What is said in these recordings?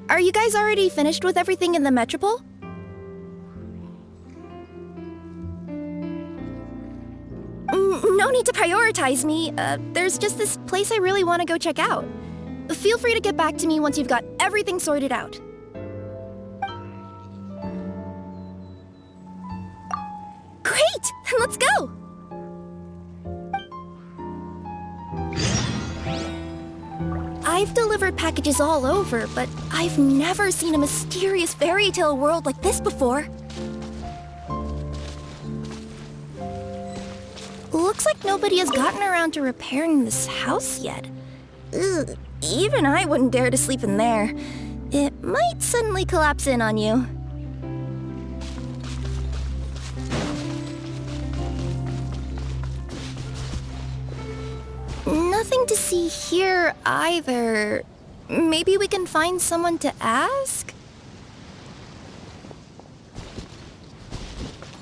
Are you guys already finished with everything in the Metropole? No need to prioritize me. There's just this place I really want to go check out. Feel free to get back to me once you've got everything sorted out. Great! Let's go! I've delivered packages all over, but I've never seen a mysterious fairy tale world like this before. Looks like nobody has gotten around to repairing this house yet. Ugh, even I wouldn't dare to sleep in there. It might suddenly collapse in on you. Nothing to see here either. Maybe we can find someone to ask?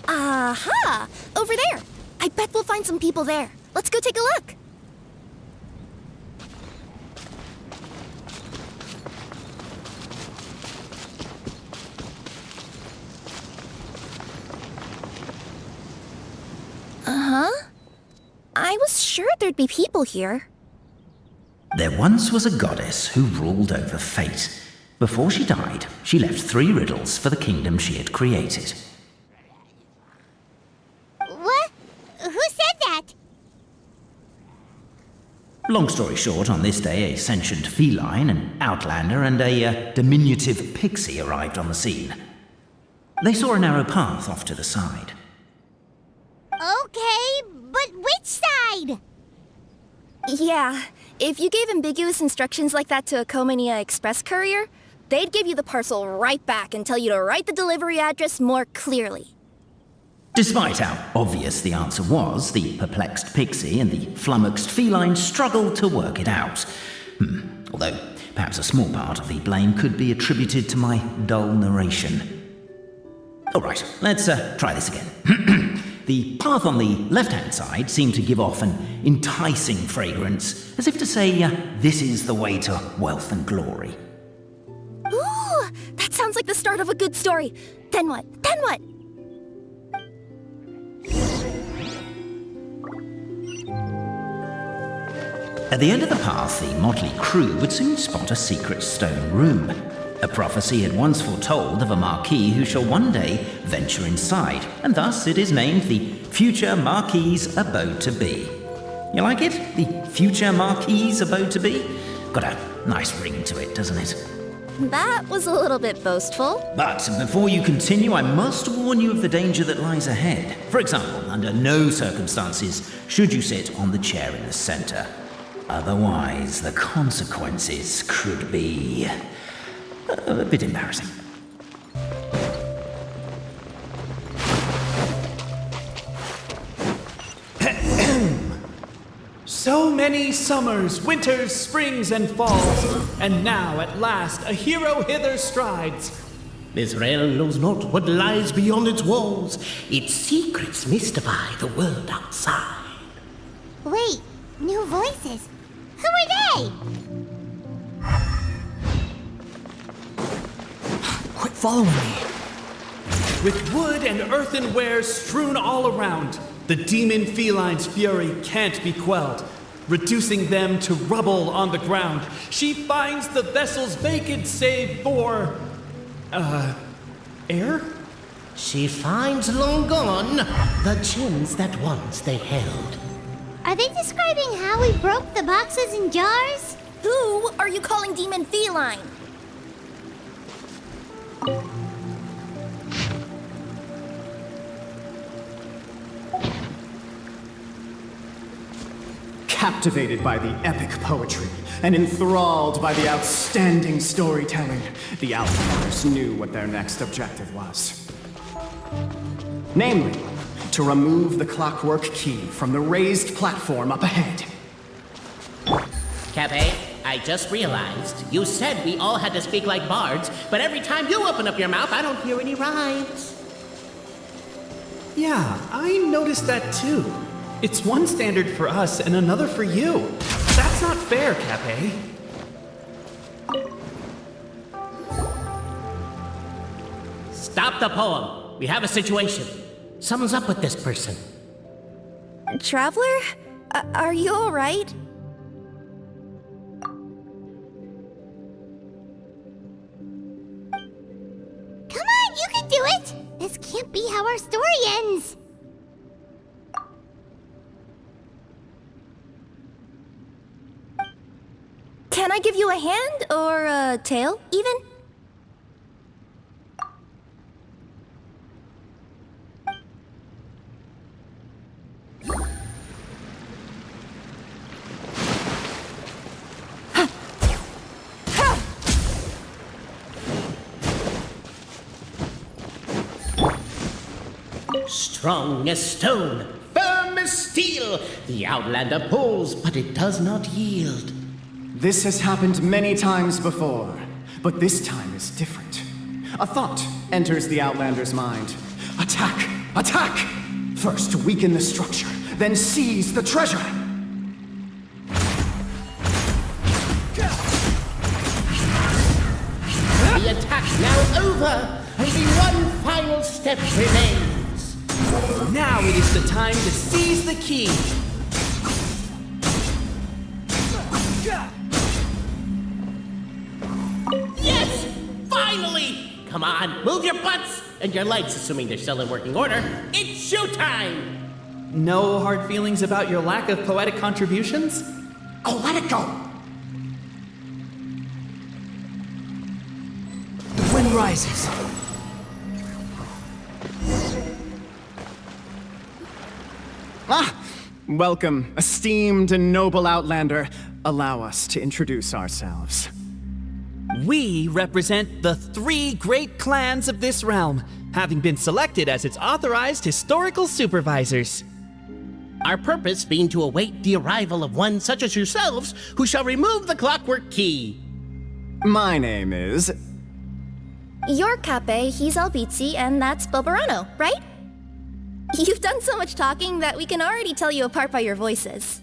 Aha! Over there! I bet we'll find some people there. Let's go take a look. Uh-huh. I was sure there'd be people here. There once was a goddess who ruled over fate. Before she died, she left 3 riddles for the kingdom she had created. What? Who said that? Long story short, on this day, a sentient feline, an outlander, and a diminutive pixie arrived on the scene. They saw a narrow path off to the side. Okay, but which side? Yeah, if you gave ambiguous instructions like that to a Comania Express courier, they'd give you the parcel right back and tell you to write the delivery address more clearly. Despite how obvious the answer was, the perplexed pixie and the flummoxed feline struggled to work it out. Although, perhaps a small part of the blame could be attributed to my dull narration. Alright, let's try this again. The path on the left-hand side seemed to give off an enticing fragrance, as if to say, this is the way to wealth and glory. Ooh, that sounds like the start of a good story. Then what? Then what? At the end of the path, the motley crew would soon spot a secret stone room. A prophecy had once foretold of a Marquis who shall one day venture inside, and thus it is named the Future Marquis's Abode to Be. You like it? The Future Marquis's Abode to Be? Got a nice ring to it, doesn't it? That was a little bit boastful. But before you continue, I must warn you of the danger that lies ahead. For example, under no circumstances should you sit on the chair in the center. Otherwise, the consequences could be a bit embarrassing. So many summers, winters, springs, and falls, and now at last a hero hither strides. This realm knows not what lies beyond its walls. Its secrets mystify the world outside. Wait, new voices. Who are they? Quit following me. With wood and earthenware strewn all around, the demon feline's fury can't be quelled. Reducing them to rubble on the ground, she finds the vessel's vacant save for... air? She finds long gone the gems that once they held. Are they describing how we broke the boxes and jars? Who are you calling Demon Feline? Captivated by the epic poetry and enthralled by the outstanding storytelling, the Outlanders knew what their next objective was. Namely, to remove the clockwork key from the raised platform up ahead. Cafe, I just realized you said we all had to speak like bards, but every time you open up your mouth, I don't hear any rhymes. Yeah, I noticed that too. It's one standard for us and another for you. That's not fair, Cafe. Stop the poem. We have a situation. Something's up with this person. Traveler? Are you alright? Come on, you can do it! This can't be how our story ends! Can I give you a hand, or a tail, even? Strong as stone, firm as steel. The Outlander pulls, but it does not yield. This has happened many times before, but this time is different. A thought enters the Outlander's mind. Attack! Attack! First weaken the structure, then seize the treasure! The attack's now over. Only one final step remains. Now it is the time to seize the key. Yes! Finally! Come on, move your butts! And your legs, assuming they're still in working order. It's showtime! No hard feelings about your lack of poetic contributions? Oh, let it go! The wind rises. Ah! Welcome, esteemed and noble Outlander. Allow us to introduce ourselves. We represent the 3 great clans of this realm, having been selected as its authorized historical supervisors. Our purpose being to await the arrival of one such as yourselves who shall remove the clockwork key. My name is... You're Cape, he's Albizzi, and that's Bobarano, right? You've done so much talking that we can already tell you apart by your voices.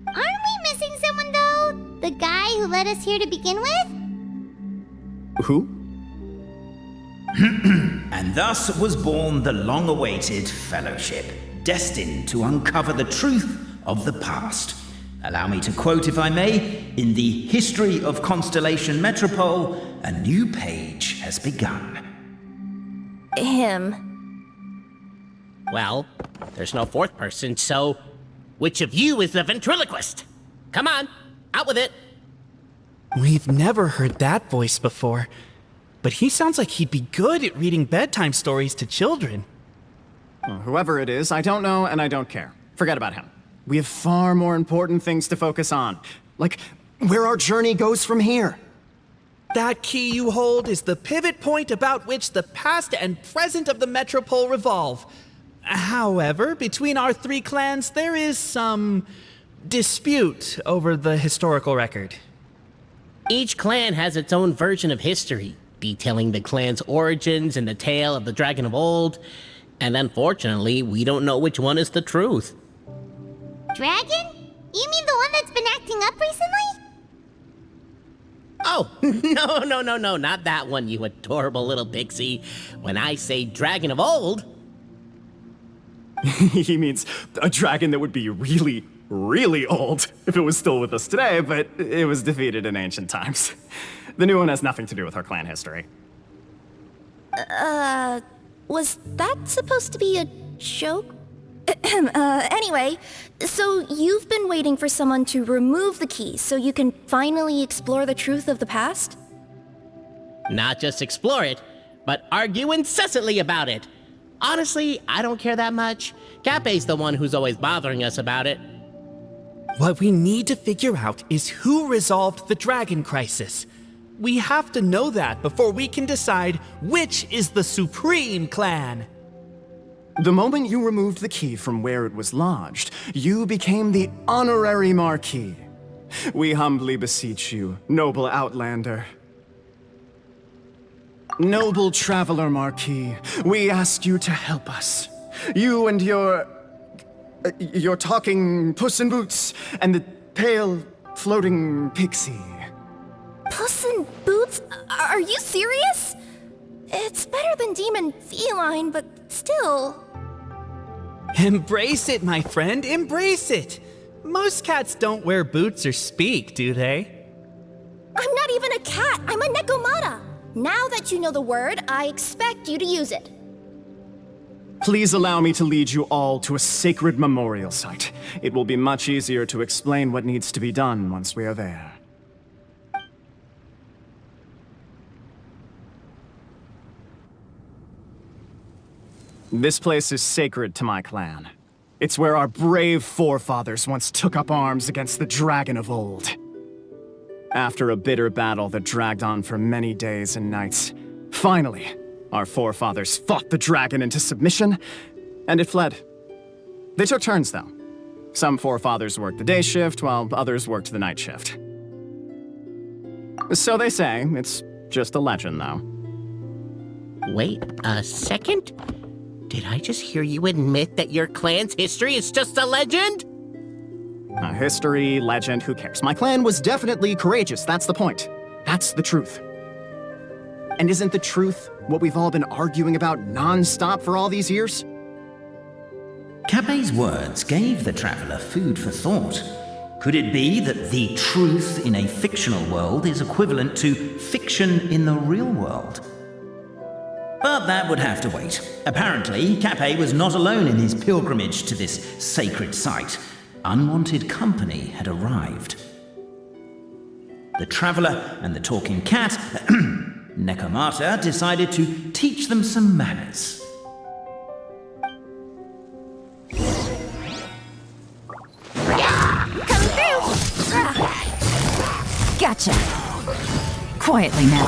Aren't we missing someone, though? The guy who led us here to begin with? Who? And thus was born the long-awaited fellowship, destined to uncover the truth of the past. Allow me to quote, if I may, in the history of Constellation Metropole, a new page has begun. Him. Well, there's no fourth person, so which of you is the ventriloquist? Come on, out with it. We've never heard that voice before, but he sounds like he'd be good at reading bedtime stories to children. Whoever it is, I don't know and I don't care. Forget about him. We have far more important things to focus on. Like, where our journey goes from here. That key you hold is the pivot point about which the past and present of the Metropole revolve. However, between our 3 clans, there is some dispute over the historical record. Each clan has its own version of history, detailing the clan's origins and the tale of the dragon of old. And unfortunately, we don't know which one is the truth. Dragon? You mean the one that's been acting up recently? Oh, no, not that one, you adorable little pixie. When I say dragon of old... He means a dragon that would be really, really old if it was still with us today, but it was defeated in ancient times. The new one has nothing to do with our clan history. Was that supposed to be a joke? Anyway, so you've been waiting for someone to remove the key so you can finally explore the truth of the past? Not just explore it, but argue incessantly about it. Honestly, I don't care that much. Cape's the one who's always bothering us about it. What we need to figure out is who resolved the dragon crisis. We have to know that before we can decide which is the supreme clan. The moment you removed the key from where it was lodged, you became the honorary Marquis. We humbly beseech you, noble Outlander. Noble Traveler Marquis, we ask you to help us. You and your talking Puss in Boots and the pale floating pixie. Puss in Boots? Are you serious? It's better than demon feline, but still. Embrace it, my friend, embrace it! Most cats don't wear boots or speak, do they? I'm not even a cat, I'm a nekomata! Now that you know the word, I expect you to use it. Please allow me to lead you all to a sacred memorial site. It will be much easier to explain what needs to be done once we are there. This place is sacred to my clan. It's where our brave forefathers once took up arms against the dragon of old. After a bitter battle that dragged on for many days and nights, finally, our forefathers fought the dragon into submission, and it fled. They took turns, though. Some forefathers worked the day shift, while others worked the night shift. So they say. It's just a legend, though. Wait a second? Did I just hear you admit that your clan's history is just a legend? A history, legend, who cares? My clan was definitely courageous, that's the point. That's the truth. And isn't the truth what we've all been arguing about non-stop for all these years? Capet's words gave the traveler food for thought. Could it be that the truth in a fictional world is equivalent to fiction in the real world? But that would have to wait. Apparently, Capet was not alone in his pilgrimage to this sacred site. Unwanted company had arrived. The traveler and the talking cat, Nekomata, decided to teach them some manners. Come through! Gotcha. Quietly now.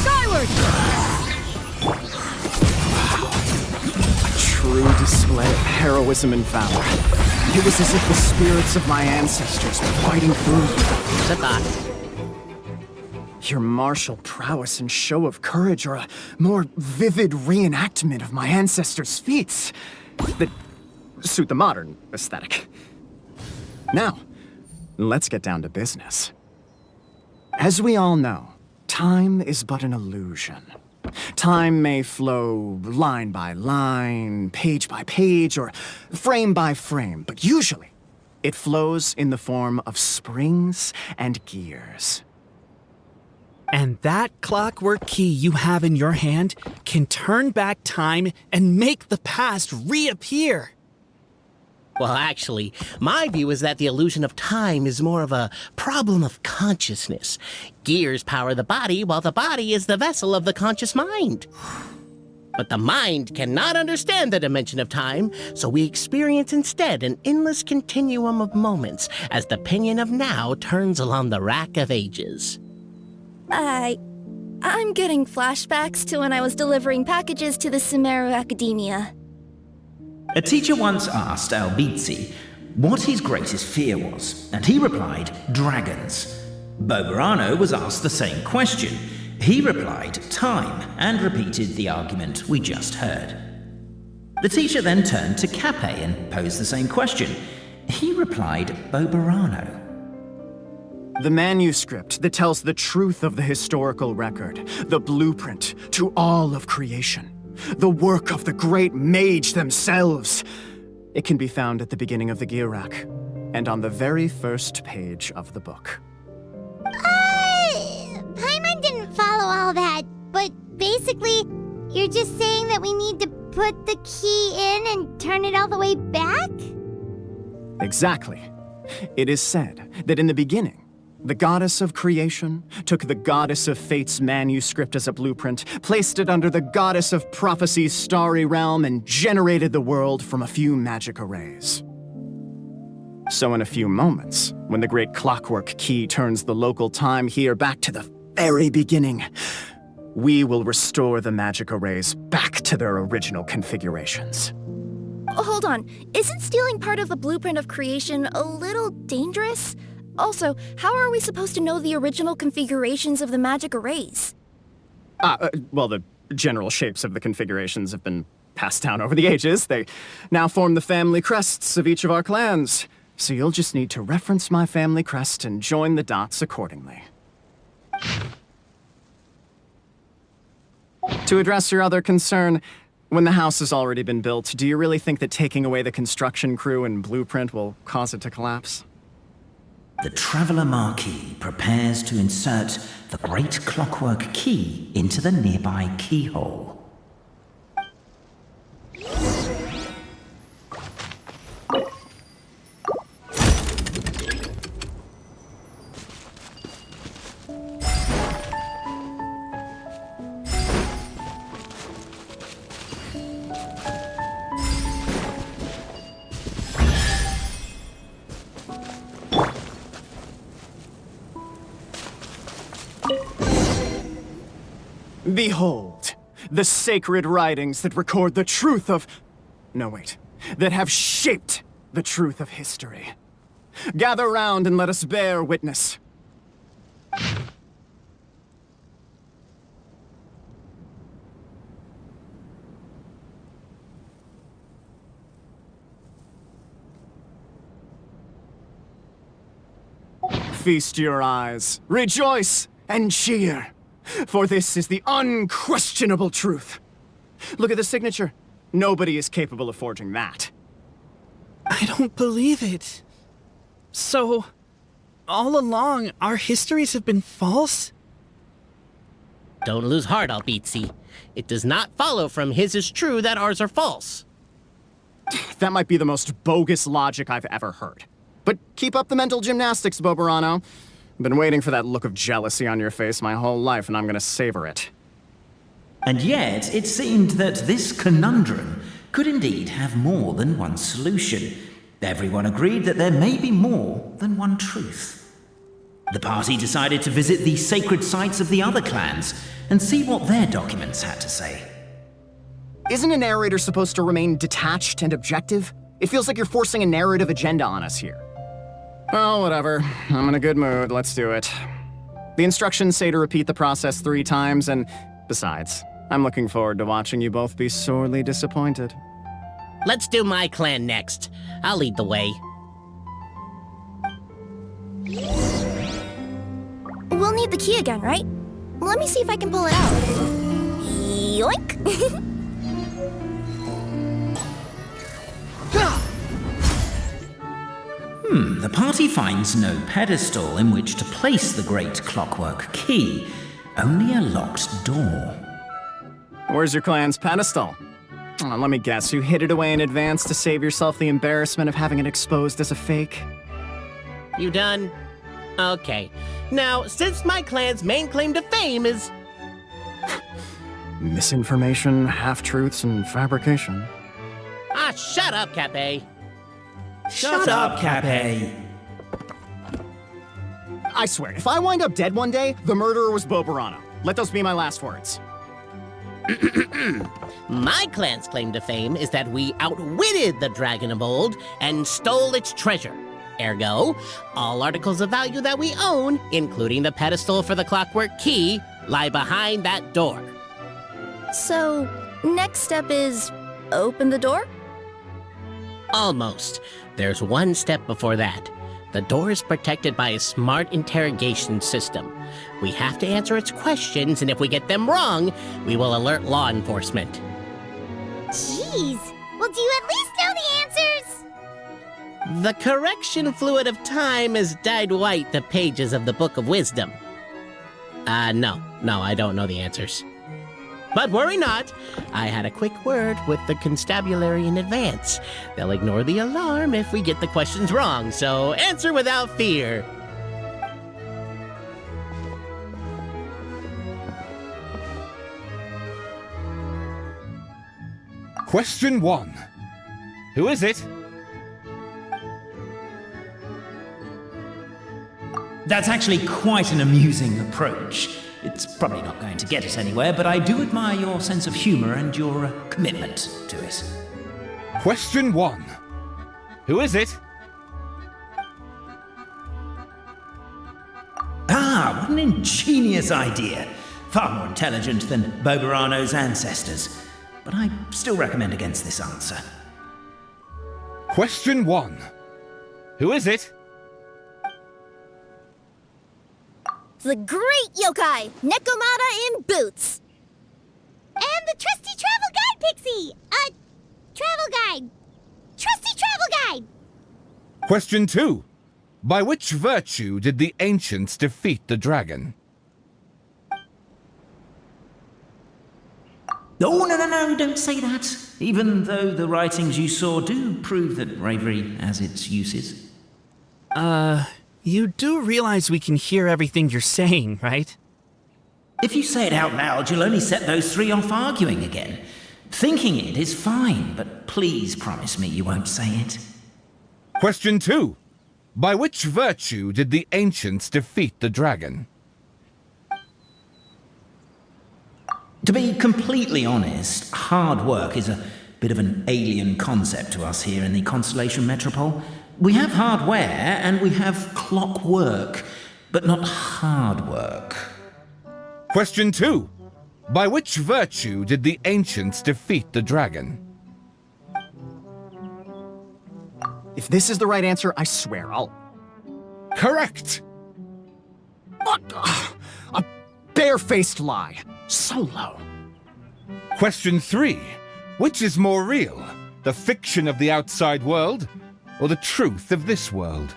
Skyward! True display of heroism and valor. It was as if the spirits of my ancestors were fighting through. Here's a thought. Your martial prowess and show of courage are a more vivid reenactment of my ancestors' feats that suit the modern aesthetic. Now, let's get down to business. As we all know, time is but an illusion. Time may flow line by line, page by page, or frame by frame, but usually it flows in the form of springs and gears. And that clockwork key you have in your hand can turn back time and make the past reappear. Well, actually, my view is that the illusion of time is more of a problem of consciousness. Gears power the body, while the body is the vessel of the conscious mind. But the mind cannot understand the dimension of time, so we experience instead an endless continuum of moments as the pinion of now turns along the rack of ages. I'm getting flashbacks to when I was delivering packages to the Sumeru Academia. A teacher once asked Albizzi what his greatest fear was, and he replied, dragons. Boberano was asked the same question. He replied, time, and repeated the argument we just heard. The teacher then turned to Capet and posed the same question. He replied, Boberano. The manuscript that tells the truth of the historical record, the blueprint to all of creation, the work of the great mage themselves. It can be found at the beginning of the Girac, and on the very first page of the book. Paimon didn't follow all that, but basically, you're just saying that we need to put the key in and turn it all the way back? Exactly. It is said that in the beginning, the goddess of creation took the goddess of fate's manuscript as a blueprint, placed it under the goddess of prophecy's starry realm, and generated the world from a few magic arrays. So in a few moments, when the great clockwork key turns the local time here back to the very beginning, we will restore the magic arrays back to their original configurations. Hold on, isn't stealing part of the blueprint of creation a little dangerous? Also, how are we supposed to know the original configurations of the magic arrays? Well, the general shapes of the configurations have been passed down over the ages. They now form the family crests of each of our clans. So you'll just need to reference my family crest and join the dots accordingly. To address your other concern, when the house has already been built, do you really think that taking away the construction crew and blueprint will cause it to collapse? The Traveler Marquis prepares to insert the great clockwork key into the nearby keyhole. Behold, the sacred writings that record the truth of... No, wait. That have shaped the truth of history. Gather round and let us bear witness. Feast your eyes, rejoice, and cheer. For this is the unquestionable truth. Look at the signature. Nobody is capable of forging that. I don't believe it. So, all along, our histories have been false? Don't lose heart, Albizzi. It does not follow from his is true that ours are false. That might be the most bogus logic I've ever heard. But keep up the mental gymnastics, Boberano. I've been waiting for that look of jealousy on your face my whole life, and I'm gonna savor it. And yet, it seemed that this conundrum could indeed have more than one solution. Everyone agreed that there may be more than one truth. The party decided to visit the sacred sites of the other clans and see what their documents had to say. Isn't a narrator supposed to remain detached and objective? It feels like you're forcing a narrative agenda on us here. Well, whatever. I'm in a good mood. Let's do it. The instructions say to repeat the process 3 times, and besides, I'm looking forward to watching you both be sorely disappointed. Let's do my clan next. I'll lead the way. We'll need the key again, right? Let me see if I can pull it out. Yoink! The party finds no pedestal in which to place the great clockwork key, only a locked door. Where's your clan's pedestal? Let me guess, you hid it away in advance to save yourself the embarrassment of having it exposed as a fake? You done? Okay. Now, since my clan's main claim to fame is... Misinformation, half-truths, and fabrication. Ah, shut up, Cape. Shut up, Cape. I swear, if I wind up dead one day, the murderer was Boberano. Let those be my last words. My clan's claim to fame is that we outwitted the Dragon of Old and stole its treasure. Ergo, all articles of value that we own, including the pedestal for the clockwork key, lie behind that door. So, next step is open the door? Almost. There's one step before that. The door is protected by a smart interrogation system. We have to answer its questions, and if we get them wrong, we will alert law enforcement. Jeez. Well, do you at least know the answers? The correction fluid of time has dyed white the pages of the Book of Wisdom. No, I don't know the answers. But worry not, I had a quick word with the constabulary in advance. They'll ignore the alarm if we get the questions wrong, so answer without fear. Question 1. Who is it? That's actually quite an amusing approach. It's probably not going to get us anywhere, but I do admire your sense of humor and your commitment to it. Question 1. Who is it? Ah, what an ingenious idea. Far more intelligent than Boberano's ancestors. But I still recommend against this answer. Question 1. Who is it? The great yokai, Nekomata in boots. And the trusty travel guide, Pixie! Travel guide. Trusty travel guide! Question 2. By which virtue did the ancients defeat the dragon? Oh, no, don't say that. Even though the writings you saw do prove that bravery has its uses. You do realize we can hear everything you're saying, right? If you say it out loud, you'll only set those three off arguing again. Thinking it is fine, but please promise me you won't say it. Question 2. By which virtue did the ancients defeat the dragon? To be completely honest, hard work is a bit of an alien concept to us here in the Constellation Metropole. We have hardware and we have clockwork, but not hard work. Question 2. By which virtue did the ancients defeat the dragon? If this is the right answer, I swear I'll... Correct! A barefaced lie. So low. Question 3. Which is more real? The fiction of the outside world, or the truth of this world?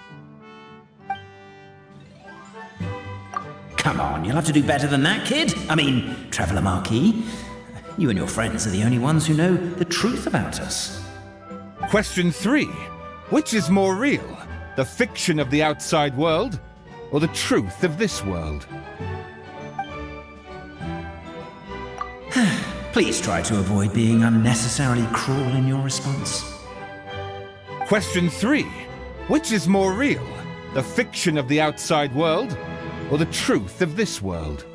Come on, you'll have to do better than that, kid. I mean, Traveller Marquis. You and your friends are the only ones who know the truth about us. Question 3. Which is more real? The fiction of the outside world, or the truth of this world? Please try to avoid being unnecessarily cruel in your response. Question 3. Which is more real? The fiction of the outside world, or the truth of this world?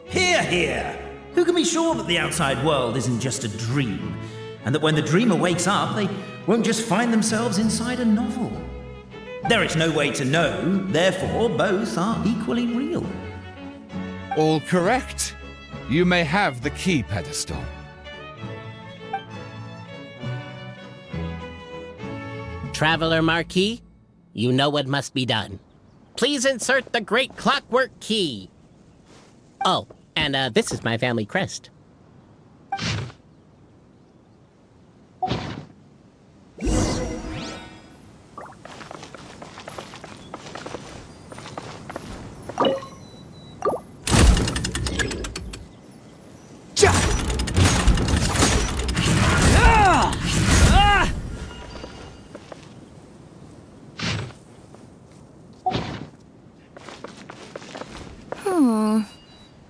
Hear, hear! Who can be sure that the outside world isn't just a dream? And that when the dreamer wakes up, they won't just find themselves inside a novel? There is no way to know, therefore both are equally real. All correct. You may have the key pedestal. Traveler Marquis, you know what must be done. Please insert the great clockwork key. Oh, and this is my family crest.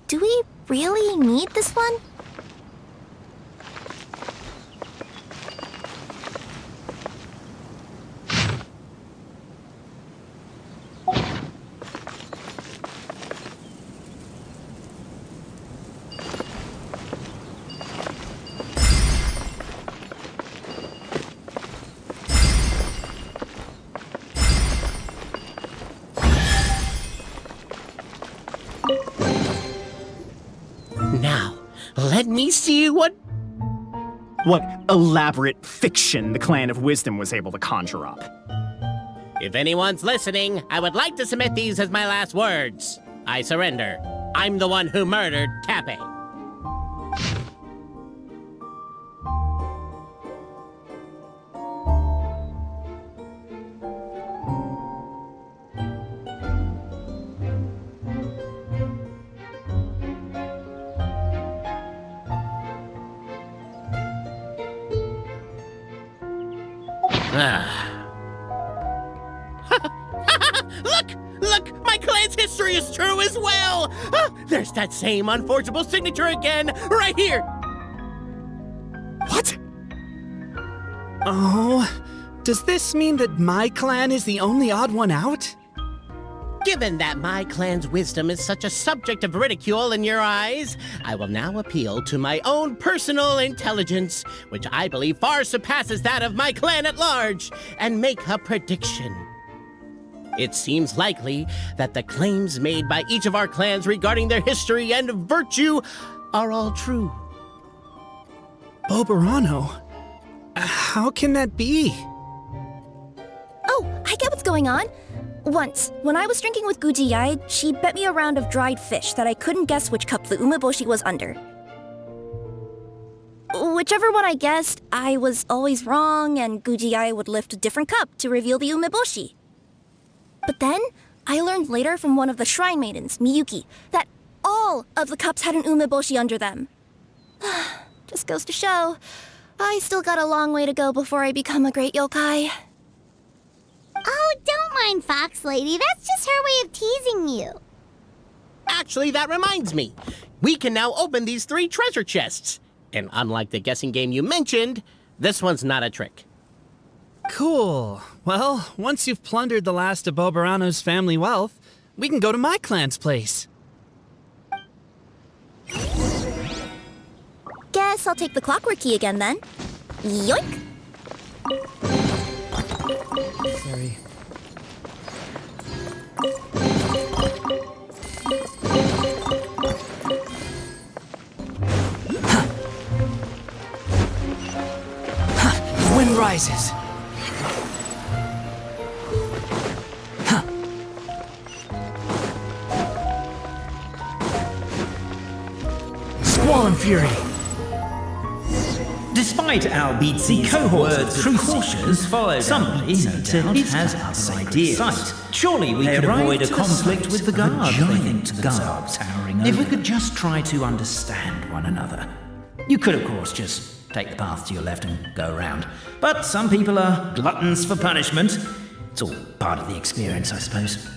Do we really need this one? Now, let me see what elaborate fiction the Clan of Wisdom was able to conjure up. If anyone's listening, I would like to submit these as my last words. I surrender. I'm the one who murdered Tappy. Look! My clan's history is true as well! There's that same unforgeable signature again, right here! What? Oh, does this mean that my clan is the only odd one out? Given that my clan's wisdom is such a subject of ridicule in your eyes, I will now appeal to my own personal intelligence, which I believe far surpasses that of my clan at large, and make a prediction. It seems likely that the claims made by each of our clans regarding their history and virtue are all true. Boberano? How can that be? Oh, I get what's going on. Once, when I was drinking with Gujiyai, she bet me a round of dried fish that I couldn't guess which cup the umeboshi was under. Whichever one I guessed, I was always wrong, and Gujiyai would lift a different cup to reveal the umeboshi. But then, I learned later from one of the shrine maidens, Miyuki, that all of the cups had an umeboshi under them. Just goes to show, I still got a long way to go before I become a great yokai. Oh, don't mind Fox Lady. That's just her way of teasing you. Actually, that reminds me. We can now open these 3 treasure chests. And unlike the guessing game you mentioned, this one's not a trick. Cool. Well, once you've plundered the last of Boberano's family wealth, we can go to my clan's place. Guess I'll take the clockwork key again then. Yoink! Sorry. Wind rises. Squall and fury. Despite Albizzi's cohorts of precautions, somebody, no doubt, has other ideas. Surely we could avoid a conflict with the guard, they think to themselves, if we could just try to understand one another. You could, of course, just take the path to your left and go around. But some people are gluttons for punishment. It's all part of the experience, I suppose.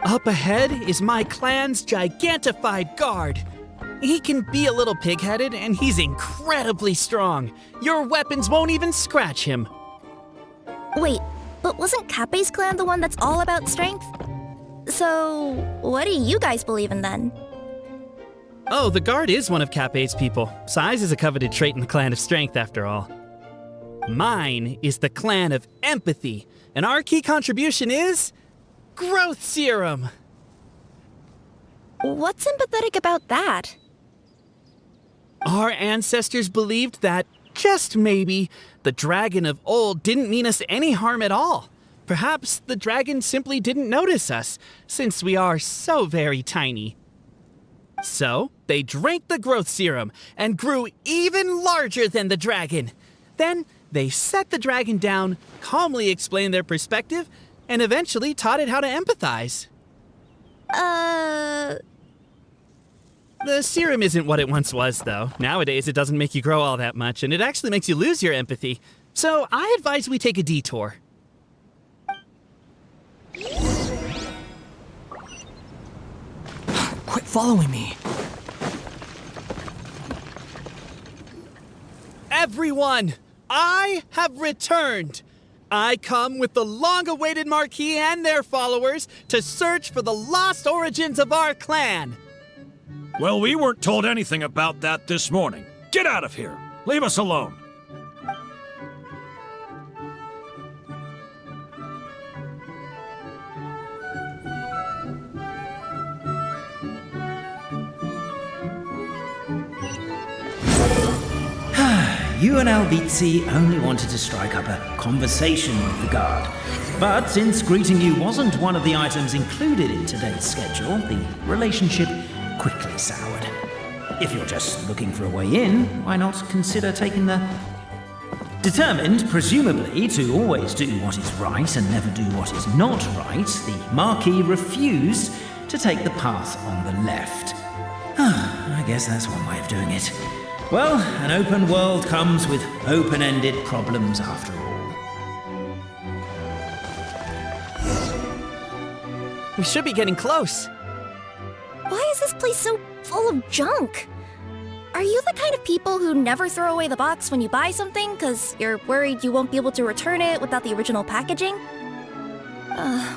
Up ahead is my clan's gigantified guard. He can be a little pig-headed, and he's incredibly strong. Your weapons won't even scratch him. Wait, but wasn't Kappe's clan the one that's all about strength? So, what do you guys believe in then? Oh, the guard is one of Kappe's people. Size is a coveted trait in the clan of strength, after all. Mine is the clan of empathy, and our key contribution is growth serum. What's empathetic about that? Our ancestors believed that, just maybe, the dragon of old didn't mean us any harm at all. Perhaps the dragon simply didn't notice us, since we are so very tiny. So, they drank the growth serum and grew even larger than the dragon. Then, they set the dragon down, calmly explained their perspective, and eventually taught it how to empathize. The serum isn't what it once was, though. Nowadays, it doesn't make you grow all that much, and it actually makes you lose your empathy. So, I advise we take a detour. Quit following me. Everyone, I have returned. I come with the long-awaited Marquis and their followers to search for the lost origins of our clan. Well, we weren't told anything about that this morning. Get out of here. Leave us alone. You and Albizzi only wanted to strike up a conversation with the guard. But since greeting you wasn't one of the items included in today's schedule, the relationship quickly soured. If you're just looking for a way in, why not consider taking the... Determined, presumably, to always do what is right and never do what is not right, the Marquis refused to take the path on the left. I guess that's one way of doing it. Well, an open world comes with open-ended problems after all. We should be getting close. Why is this place so full of junk? Are you the kind of people who never throw away the box when you buy something because you're worried you won't be able to return it without the original packaging?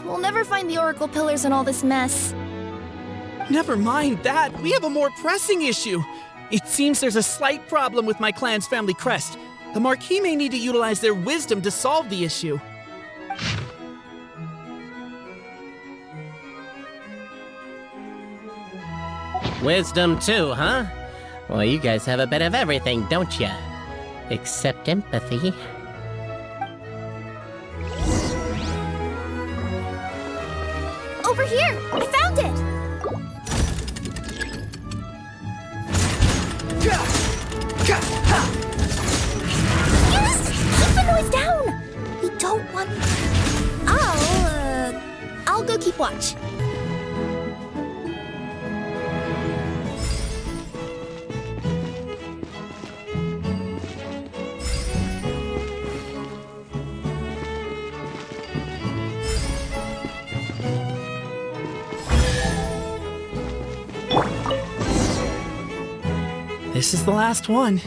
We'll never find the Oracle Pillars in all this mess. Never mind that. We have a more pressing issue. It seems there's a slight problem with my clan's family crest. The Marquis may need to utilize their wisdom to solve the issue. Wisdom too, huh? Well, you guys have a bit of everything, don't ya? Except empathy. Over here! I found it! Yes! Keep the noise down! We don't want... I'll go keep watch. This is the last one.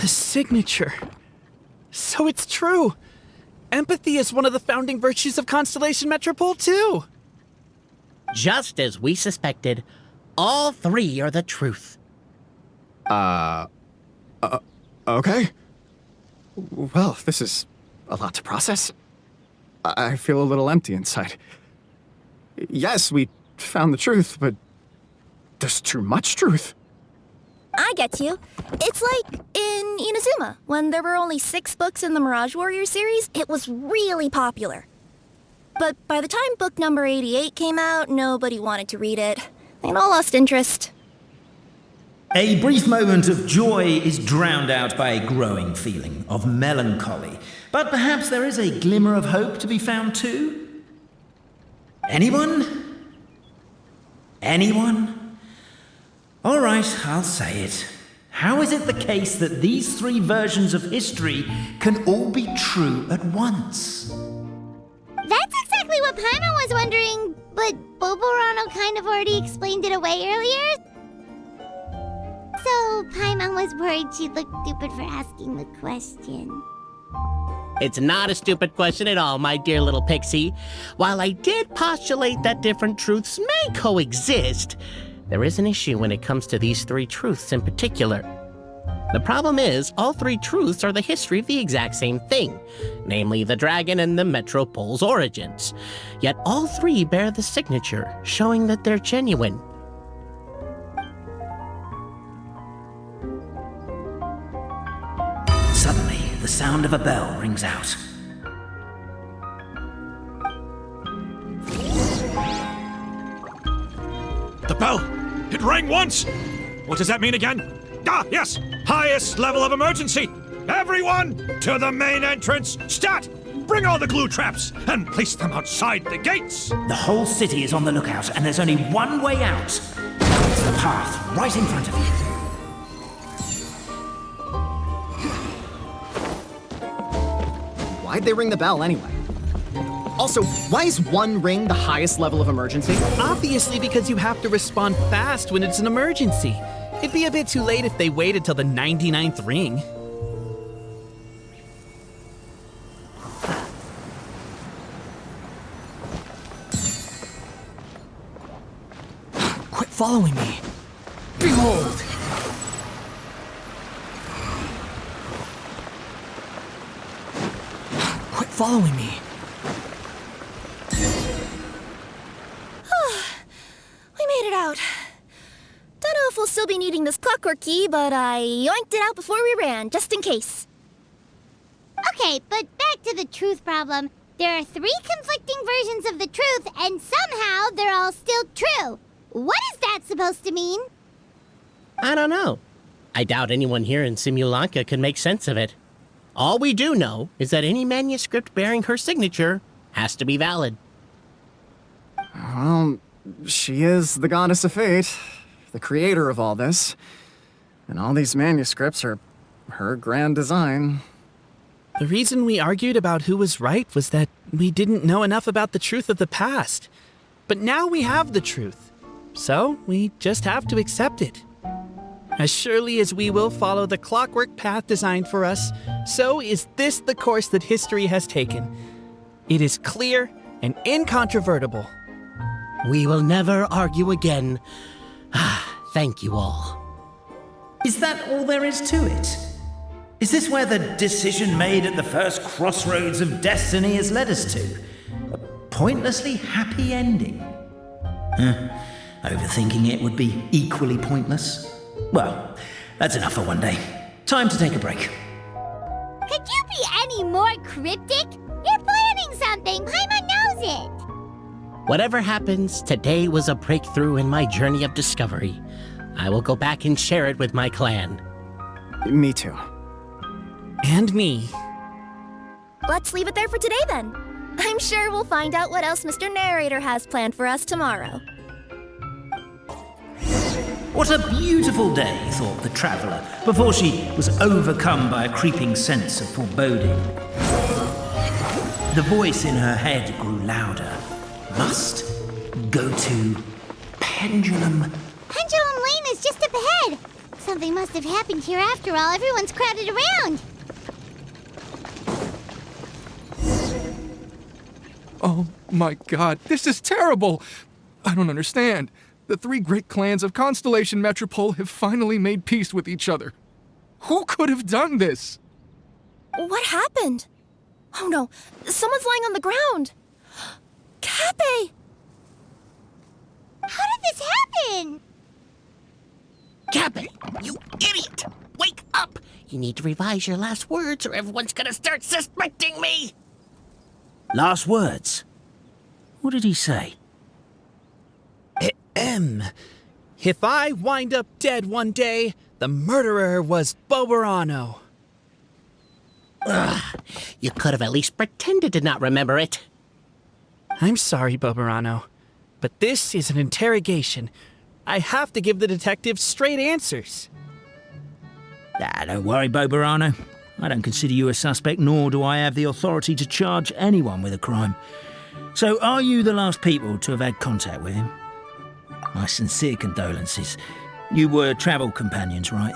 The signature. So it's true. Empathy is one of the founding virtues of Constellation Metropole, too. Just as we suspected, all three are the truth. Okay. Well, this is a lot to process. I feel a little empty inside. Yes, we found the truth, but there's too much truth. I get you. It's like in Inazuma, when there were only 6 books in the Mirage Warrior series, it was really popular. But by the time book number 88 came out, nobody wanted to read it. They'd all lost interest. A brief moment of joy is drowned out by a growing feeling of melancholy. But perhaps there is a glimmer of hope to be found too? Anyone? Anyone? All right, I'll say it. How is it the case that these 3 versions of history can all be true at once? That's exactly what Paimon was wondering, but Boborano kind of already explained it away earlier. So Paimon was worried she'd look stupid for asking the question. It's not a stupid question at all, my dear little pixie. While I did postulate that different truths may coexist, there is an issue when it comes to these 3 truths in particular. The problem is, all 3 truths are the history of the exact same thing, namely the dragon and the Metropole's origins. Yet all 3 bear the signature, showing that they're genuine. Suddenly, the sound of a bell rings out. The bell! It rang once! What does that mean again? Ah, yes! Highest level of emergency! Everyone, to the main entrance! Stat! Bring all the glue traps and place them outside the gates! The whole city is on the lookout, and there's only one way out. It's the path right in front of you. Why'd they ring the bell anyway? Also, why is 1 ring the highest level of emergency? Obviously because you have to respond fast when it's an emergency. It'd be a bit too late if they waited till the 99th ring. Quit following me. Behold! Quit following me. We made it out. Don't know if we'll still be needing this clockwork key, but I yoinked it out before we ran, just in case. Okay, but back to the truth problem. There are 3 conflicting versions of the truth, and somehow they're all still true. What is that supposed to mean? I don't know. I doubt anyone here in Simulanka can make sense of it. All we do know is that any manuscript bearing her signature has to be valid. Well, she is the goddess of fate, the creator of all this. And all these manuscripts are her grand design. The reason we argued about who was right was that we didn't know enough about the truth of the past. But now we have the truth. So we just have to accept it. As surely as we will follow the clockwork path designed for us, so is this the course that history has taken. It is clear and incontrovertible. We will never argue again. Thank you all. Is that all there is to it? Is this where the decision made at the first crossroads of destiny has led us to? A pointlessly happy ending? Overthinking it would be equally pointless. Well, that's enough for one day. Time to take a break. Could you be any more cryptic? You're planning something. Paimon knows it. Whatever happens, today was a breakthrough in my journey of discovery. I will go back and share it with my clan. Me too. And me. Let's leave it there for today then. I'm sure we'll find out what else Mr. Narrator has planned for us tomorrow. What a beautiful day, thought the traveller, before she was overcome by a creeping sense of foreboding. The voice in her head grew louder. Must go to Pendulum. Pendulum Lane is just up ahead. Something must have happened here after all. Everyone's crowded around. Oh my god, this is terrible! I don't understand. The three great clans of Constellation Metropole have finally made peace with each other. Who could have done this? What happened? Oh no, someone's lying on the ground. Cappe! How did this happen? Cappe, you idiot! Wake up! You need to revise your last words or everyone's gonna start suspecting me! Last words? What did he say? If I wind up dead one day, the murderer was Boberano. Ugh, you could have at least pretended to not remember it. I'm sorry, Boberano, but this is an interrogation. I have to give the detective straight answers. Don't worry, Boberano. I don't consider you a suspect, nor do I have the authority to charge anyone with a crime. So, are you the last people to have had contact with him? My sincere condolences. You were travel companions, right?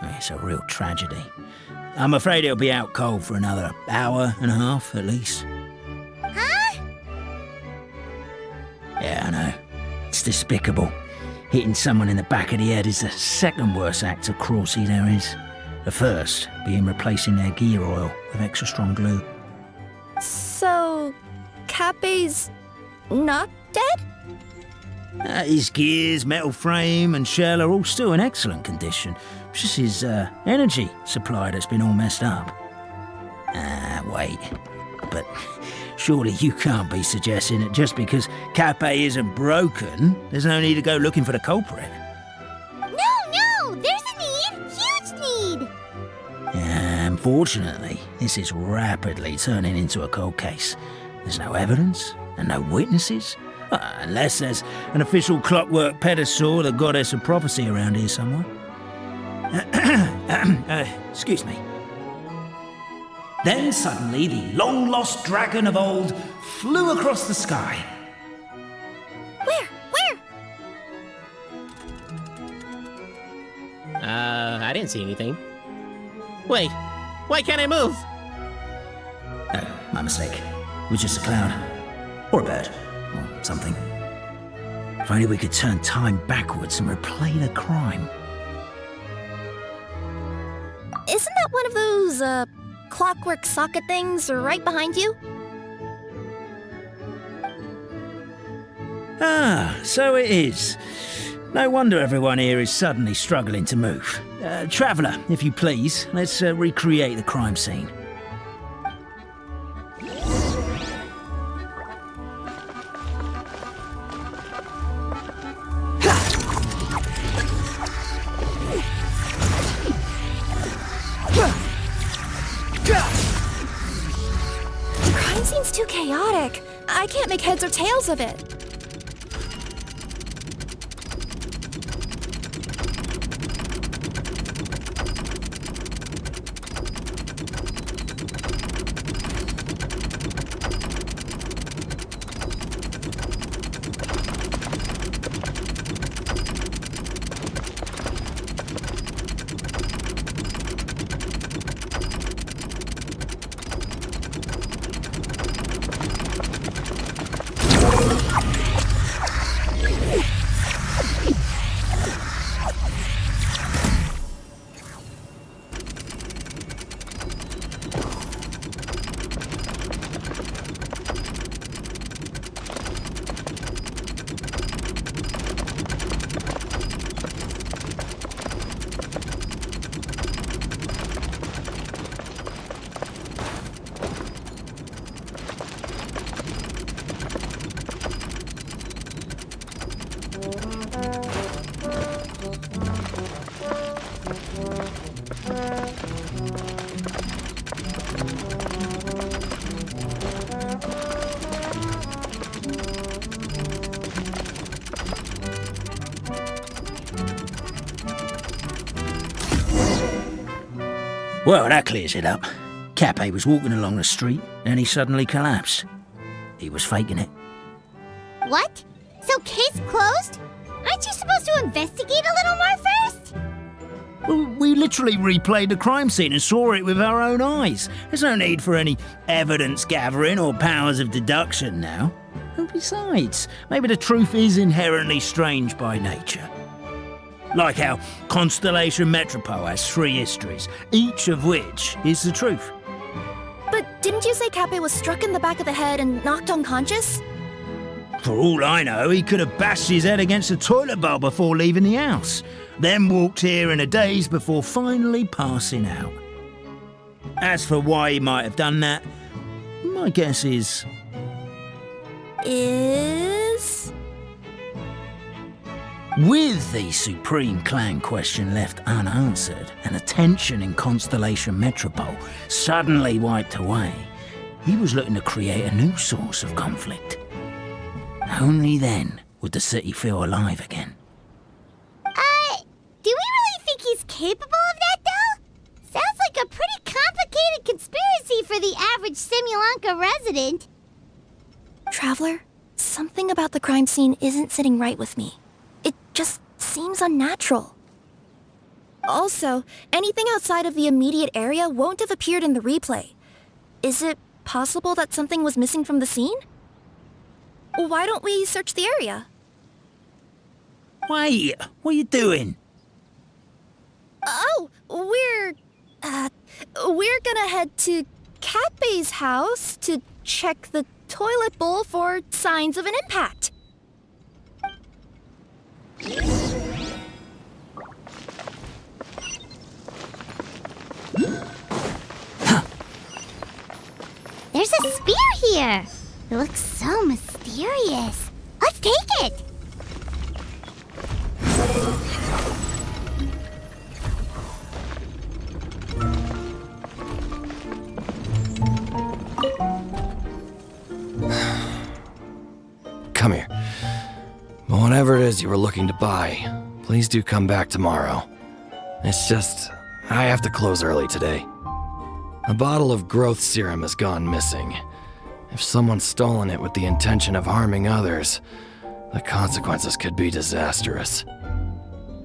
It's a real tragedy. I'm afraid he'll be out cold for another hour and a half, at least. Huh? Yeah, I know. It's despicable. Hitting someone in the back of the head is the second worst act of cruelty there is. The first being replacing their gear oil with extra strong glue. So, Cappe's not dead? His gears, metal frame and shell are all still in excellent condition. It's just his energy supply that's been all messed up. Wait. But surely you can't be suggesting that just because Cappe isn't broken, there's no need to go looking for the culprit. No! There's a need! Huge need! Yeah, unfortunately, this is rapidly turning into a cold case. There's no evidence and no witnesses. Unless there's an official clockwork pedestal or the goddess of prophecy around here somewhere. Excuse me. Then suddenly the long-lost dragon of old flew across the sky. Where? I didn't see anything. Wait, why can't I move? Oh, my mistake. It was just a cloud. Or a bird. Or something. If only we could turn time backwards and replay the crime. Isn't that one of those, clockwork socket things right behind you? So it is. No wonder everyone here is suddenly struggling to move. Traveller, if you please, let's recreate the crime scene. The crime scene's too chaotic. I can't make heads or tails of it. Well, that clears it up. Cappe was walking along the street, and he suddenly collapsed. He was faking it. What? So case closed? Aren't you supposed to investigate a little more first? Well, we literally replayed the crime scene and saw it with our own eyes. There's no need for any evidence gathering or powers of deduction now. And besides, maybe the truth is inherently strange by nature. Like how Constellation Metropole has 3 histories, each of which is the truth. But didn't you say Cappe was struck in the back of the head and knocked unconscious? For all I know, he could have bashed his head against a toilet bowl before leaving the house, then walked here in a daze before finally passing out. As for why he might have done that, my guess is... With the Supreme Clan question left unanswered and the tension in Constellation Metropole suddenly wiped away, he was looking to create a new source of conflict. Only then would the city feel alive again. Do we really think he's capable of that, though? Sounds like a pretty complicated conspiracy for the average Simulanka resident. Traveler, something about the crime scene isn't sitting right with me. It just seems unnatural. Also, anything outside of the immediate area won't have appeared in the replay. Is it possible that something was missing from the scene? Why don't we search the area? Wait, what are you doing? Oh, we're gonna head to Cappe's house to check the toilet bowl for signs of an impact. There's a spear here. It looks so mysterious. Let's take it. Come here. Whatever it is you were looking to buy, please do come back tomorrow. It's just, I have to close early today. A bottle of growth serum has gone missing. If someone's stolen it with the intention of harming others, the consequences could be disastrous.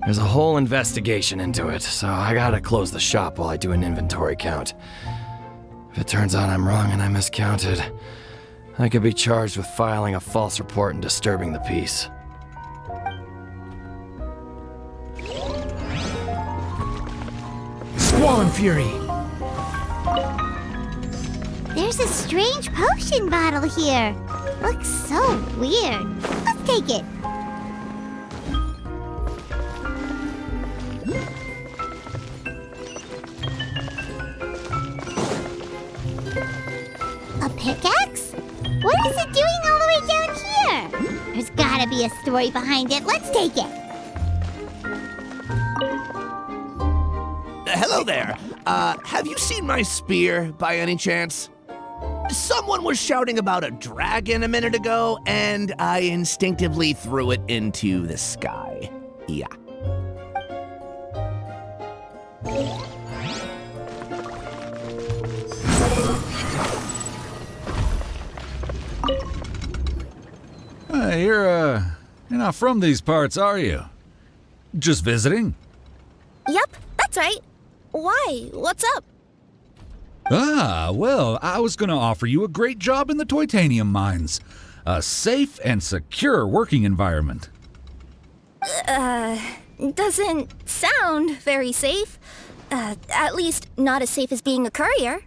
There's a whole investigation into it, so I gotta close the shop while I do an inventory count. If it turns out I'm wrong and I miscounted, I could be charged with filing a false report and disturbing the peace. Squall Fury! There's a strange potion bottle here. Looks so weird. Let's take it. A pickaxe? What is it doing all the way down here? There's gotta be a story behind it. Let's take it. Hello there. Have you seen my spear by any chance? Someone was shouting about a dragon a minute ago, and I instinctively threw it into the sky. Yeah. You're not from these parts, are you? Just visiting? Yep, that's right. Why? What's up? Ah, well, I was going to offer you a great job in the Titanium mines. A safe and secure working environment. Doesn't sound very safe. At least not as safe as being a courier.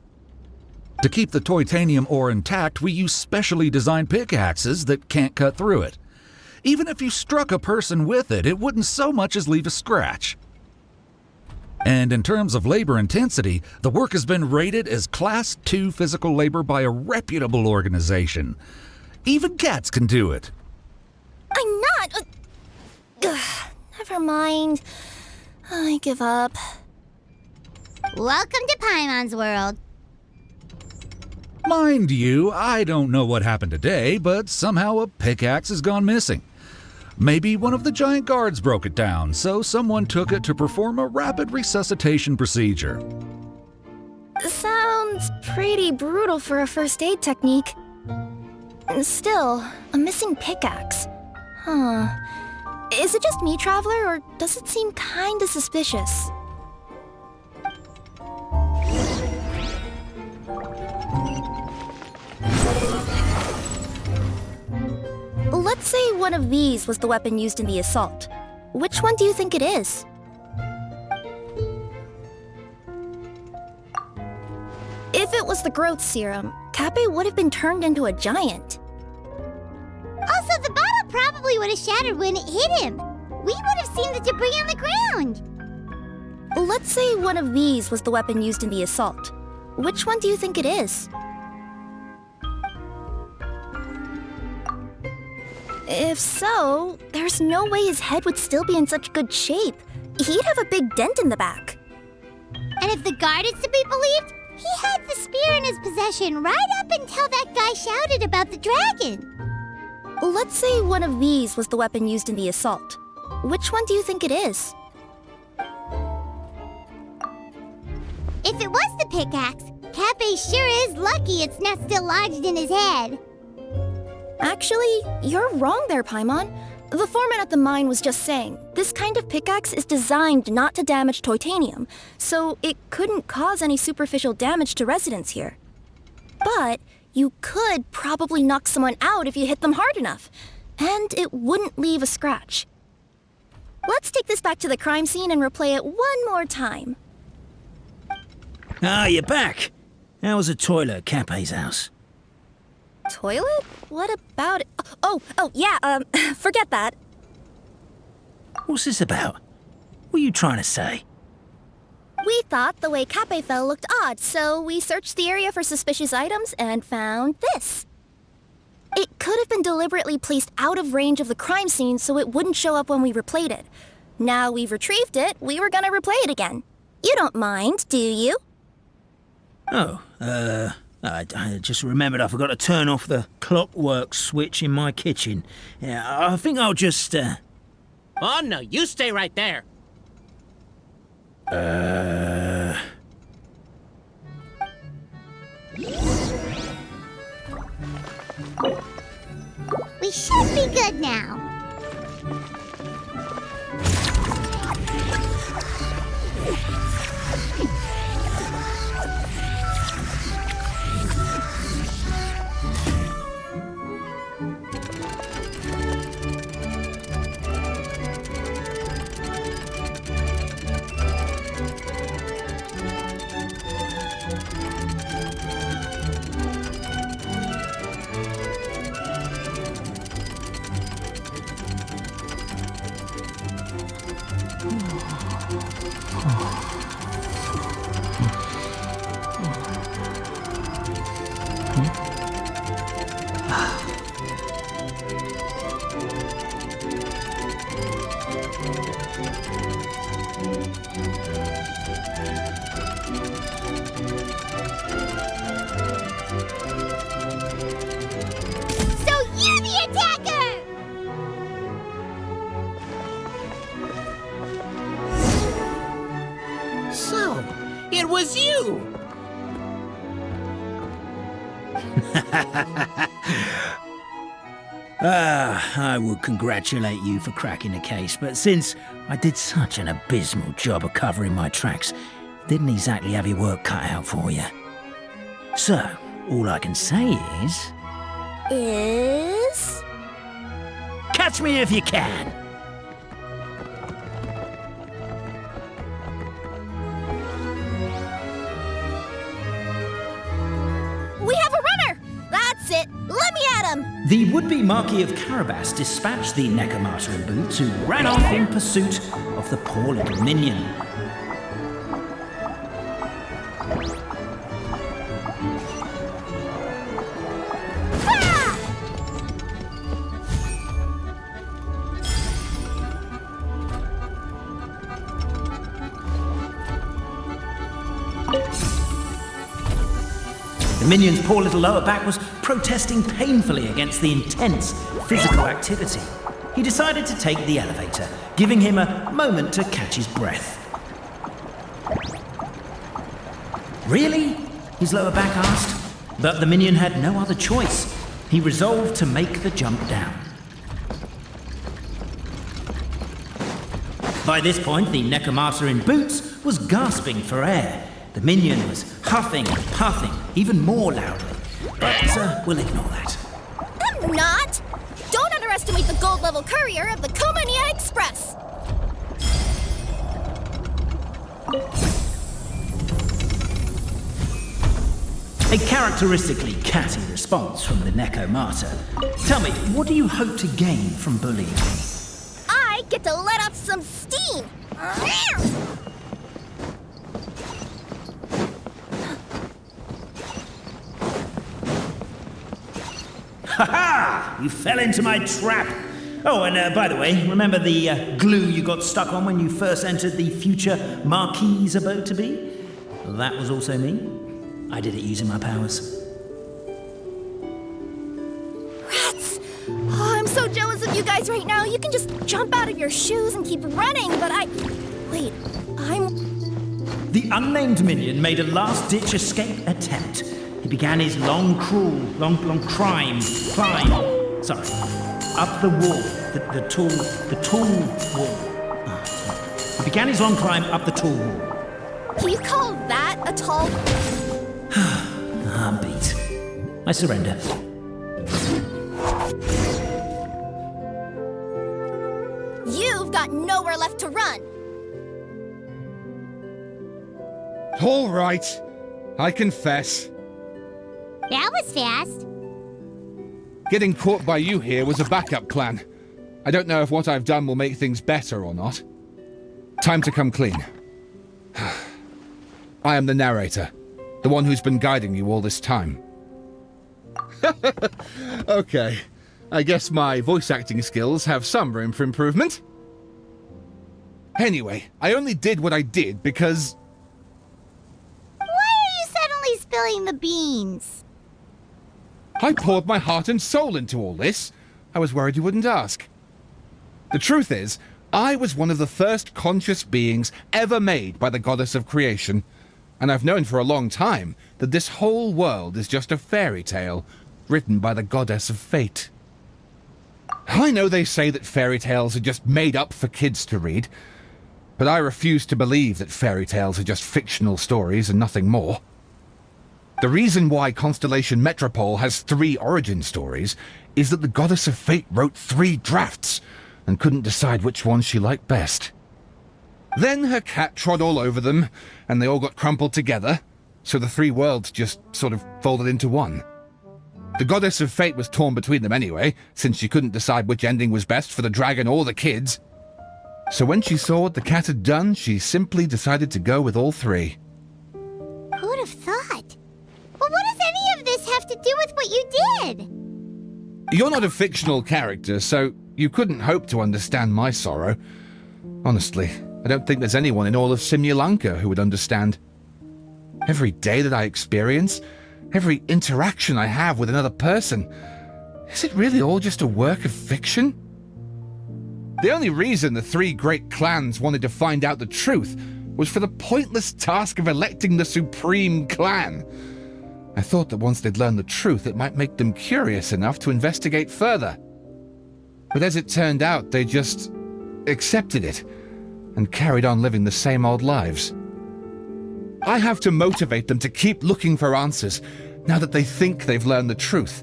To keep the Titanium ore intact, we use specially designed pickaxes that can't cut through it. Even if you struck a person with it, it wouldn't so much as leave a scratch. And in terms of labor intensity, the work has been rated as Class 2 physical labor by a reputable organization. Even cats can do it. I'm not... never mind. I give up. Welcome to Paimon's world. Mind you, I don't know what happened today, but somehow a pickaxe has gone missing. Maybe one of the giant guards broke it down, so someone took it to perform a rapid resuscitation procedure. Sounds pretty brutal for a first aid technique. Still, a missing pickaxe. Huh. Is it just me, Traveler, or does it seem kinda suspicious? Let's say one of these was the weapon used in the assault. Which one do you think it is? If it was the growth serum, Kappei would have been turned into a giant. Also, the bottle probably would have shattered when it hit him. We would have seen the debris on the ground. Let's say one of these was the weapon used in the assault. Which one do you think it is? If so, there's no way his head would still be in such good shape. He'd have a big dent in the back. And if the guard is to be believed, he had the spear in his possession right up until that guy shouted about the dragon. Let's say one of these was the weapon used in the assault. Which one do you think it is? If it was the pickaxe, Kappei sure is lucky it's not still lodged in his head. Actually, you're wrong there, Paimon. The foreman at the mine was just saying, this kind of pickaxe is designed not to damage titanium, so it couldn't cause any superficial damage to residents here. But you could probably knock someone out if you hit them hard enough, and it wouldn't leave a scratch. Let's take this back to the crime scene and replay it one more time. Ah, you're back. How was the toilet at Kappei's house? Toilet? What about it? Oh, yeah, forget that. What's this about? What are you trying to say? We thought the way Kappei fell looked odd, so we searched the area for suspicious items and found this. It could have been deliberately placed out of range of the crime scene so it wouldn't show up when we replayed it. Now we've retrieved it, we were gonna replay it again. You don't mind, do you? Oh, I just remembered I forgot to turn off the clockwork switch in my kitchen. Yeah, I think I'll just, Oh, no, you stay right there. We should be good now. It was you! I would congratulate you for cracking the case, but since I did such an abysmal job of covering my tracks, didn't exactly have your work cut out for you. So, all I can say is... catch me if you can! We have a runner! That's it! Let me at him! The would-be Marquis of Carabas dispatched the Necromancer in boots, who ran off in pursuit of the poor little minion. The minion's poor little lower back was protesting painfully against the intense physical activity. He decided to take the elevator, giving him a moment to catch his breath. Really? His lower back asked. But the minion had no other choice. He resolved to make the jump down. By this point, the Necromata in boots was gasping for air. The minion was huffing and puffing, even more loudly. But we'll ignore that. I'm not! Don't underestimate the gold-level courier of the Komania Express! A characteristically catty response from the Necromata. Tell me, what do you hope to gain from bullying me? I get to let off some steam! Ha-ha! You fell into my trap! Oh, and by the way, remember the glue you got stuck on when you first entered the future Marquis's abode-to-be? Well, that was also me. I did it using my powers. Rats! Oh, I'm so jealous of you guys right now. You can just jump out of your shoes and keep running, but Wait, The unnamed minion made a last-ditch escape attempt. He began his long climb, up the wall, the tall wall. He began his long climb up the tall wall. Can you call that a tall... I'm beat. I surrender. You've got nowhere left to run. All right. I confess. That was fast. Getting caught by you here was a backup plan. I don't know if what I've done will make things better or not. Time to come clean. I am the narrator, the one who's been guiding you all this time. Okay, I guess my voice acting skills have some room for improvement. Anyway, I only did what I did because... Why are you suddenly spilling the beans? I poured my heart and soul into all this. I was worried you wouldn't ask. The truth is, I was one of the first conscious beings ever made by the goddess of creation, and I've known for a long time that this whole world is just a fairy tale written by the goddess of fate. I know they say that fairy tales are just made up for kids to read, but I refuse to believe that fairy tales are just fictional stories and nothing more. The reason why Constellation Metropole has 3 origin stories is that the Goddess of Fate wrote 3 drafts and couldn't decide which one she liked best. Then her cat trod all over them, and they all got crumpled together, so the 3 worlds just sort of folded into one. The Goddess of Fate was torn between them anyway, since she couldn't decide which ending was best for the dragon or the kids. So when she saw what the cat had done, she simply decided to go with all 3. Who'd have thought? But what does any of this have to do with what you did? You're not a fictional character, so you couldn't hope to understand my sorrow. Honestly, I don't think there's anyone in all of Simulanka who would understand. Every day that I experience, every interaction I have with another person, is it really all just a work of fiction? The only reason the 3 great clans wanted to find out the truth was for the pointless task of electing the supreme clan. I thought that once they'd learned the truth, it might make them curious enough to investigate further. But as it turned out, they just accepted it and carried on living the same old lives. I have to motivate them to keep looking for answers now that they think they've learned the truth.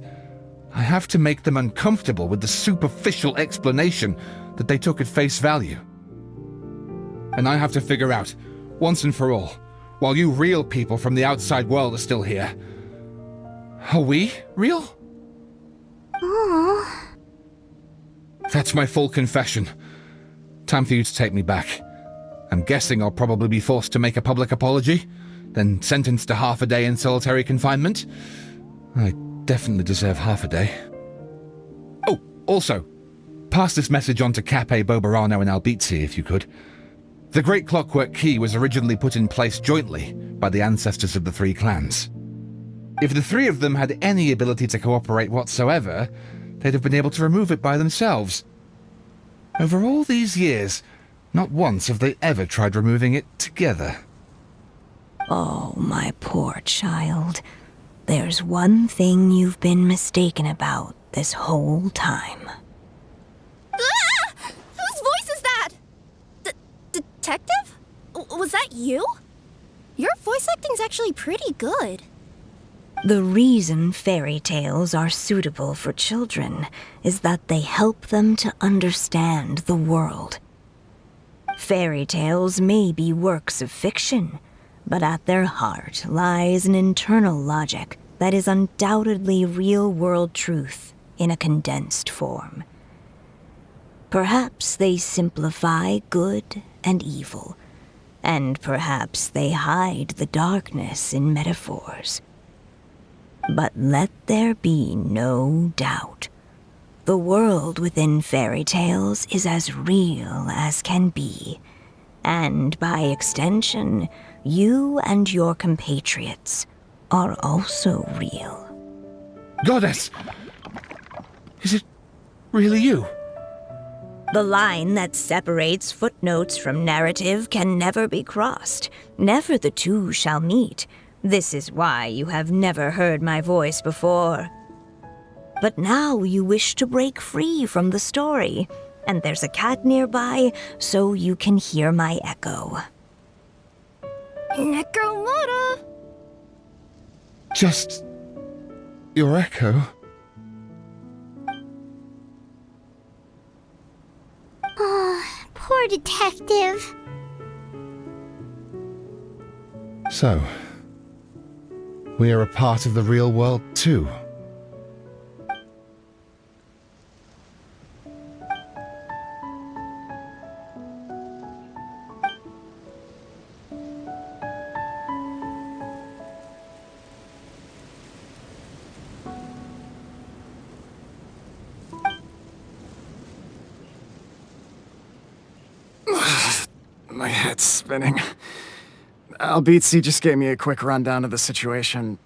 I have to make them uncomfortable with the superficial explanation that they took at face value. And I have to figure out, once and for all, while you real people from the outside world are still here, are we real? Aww. That's my full confession. Time for you to take me back. I'm guessing I'll probably be forced to make a public apology, then sentenced to half a day in solitary confinement. I definitely deserve half a day. Oh, also, pass this message on to Cape, Bobarano, and Albizzi, if you could. The Great Clockwork Key was originally put in place jointly by the ancestors of the 3 clans. If the 3 of them had any ability to cooperate whatsoever, they'd have been able to remove it by themselves. Over all these years, not once have they ever tried removing it together. Oh, my poor child. There's one thing you've been mistaken about this whole time. Ah! Whose voice is that? Detective? Was that you? Your voice acting's actually pretty good. The reason fairy tales are suitable for children is that they help them to understand the world. Fairy tales may be works of fiction, but at their heart lies an internal logic that is undoubtedly real-world truth in a condensed form. Perhaps they simplify good and evil, and perhaps they hide the darkness in metaphors. But let there be no doubt. The world within fairy tales is as real as can be, and by extension, you and your compatriots are also real. Goddess! Is it really you? The line that separates footnotes from narrative can never be crossed. Never the two shall meet. This is why you have never heard my voice before. But now you wish to break free from the story, and there's a cat nearby, so you can hear my echo. Necromora! Just your echo? Oh, poor detective. So, we are a part of the real world too. My head's spinning. Albizzi just gave me a quick rundown of the situation.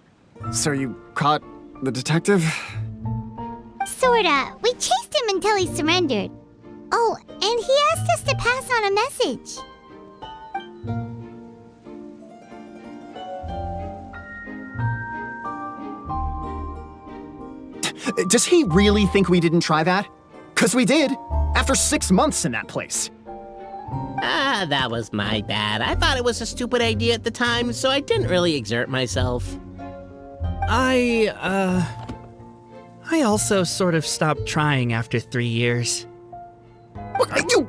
So you caught the detective? Sorta. We chased him until he surrendered. Oh, and he asked us to pass on a message. Does he really think we didn't try that? 'Cause we did, after 6 months in that place. That was my bad. I thought it was a stupid idea at the time, so I didn't really exert myself. I also sort of stopped trying after 3 years. You...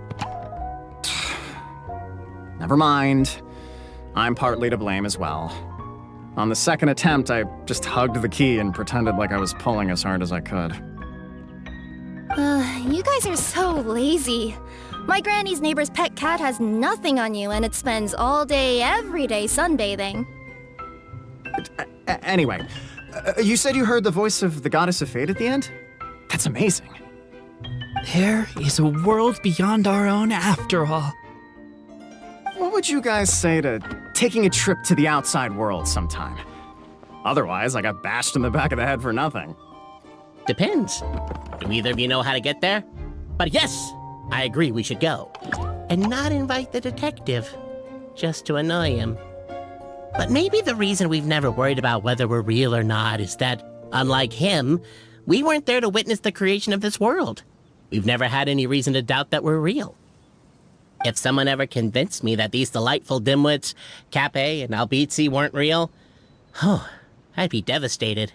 Never mind. I'm partly to blame as well. On the second attempt, I just hugged the key and pretended like I was pulling as hard as I could. You guys are so lazy. My granny's neighbor's pet cat has nothing on you, and it spends all day, every day sunbathing. Anyway, you said you heard the voice of the Goddess of Fate at the end? That's amazing. There is a world beyond our own after all. What would you guys say to taking a trip to the outside world sometime? Otherwise, I got bashed in the back of the head for nothing. Depends. Do either of you know how to get there? But yes, I agree we should go. And not invite the detective, just to annoy him. But maybe the reason we've never worried about whether we're real or not is that, unlike him, we weren't there to witness the creation of this world. We've never had any reason to doubt that we're real. If someone ever convinced me that these delightful dimwits, Cappe and Albizzi, weren't real, I'd be devastated.